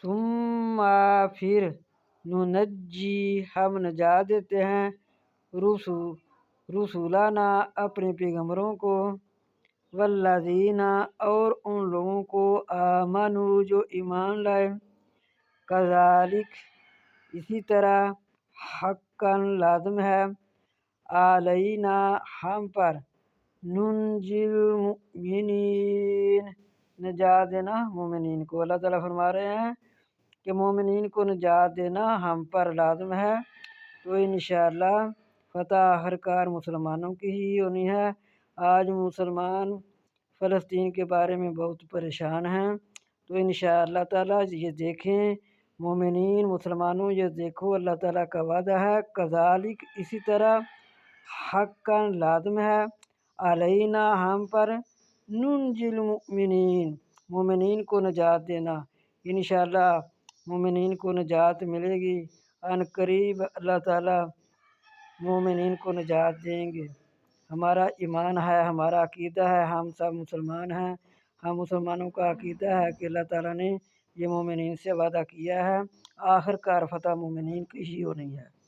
ثم پھر ننجی ہم نجات دیتے ہیں رسولنا اپنے پیغمبروں کو، والذین اور ان لوگوں کو آمنوا جو ایمان لائے، کذالک اسی طرح حقا لازم ہے، علینا ہم پر، ننجی المؤمنین نجات دینا مومنین کو۔ اللہ تعالیٰ فرما رہے ہیں کہ مومنین کو نجات دینا ہم پر لازم ہے، تو انشاءاللہ فتح ہر کار مسلمانوں کی ہی ہونی ہے۔ آج مسلمان فلسطین کے بارے میں بہت پریشان ہیں، تو انشاءاللہ تعالیٰ یہ دیکھیں مومنین مسلمانوں، یہ دیکھو اللہ تعالیٰ کا وعدہ ہے، کذالک اسی طرح حقا لازم ہے، علینا ہم پر، ننجی المؤمنین مومنین کو نجات دینا۔ انشاءاللہ مومنین کو نجات ملے گی، ان قریب اللہ تعالیٰ مومنین کو نجات دیں گے۔ ہمارا ایمان ہے، ہمارا عقیدہ ہے، ہم سب مسلمان ہیں، ہم مسلمانوں کا عقیدہ ہے کہ اللہ تعالیٰ نے یہ مومنین سے وعدہ کیا ہے، آخر کار فتح مومنین کی ہی ہونی ہے۔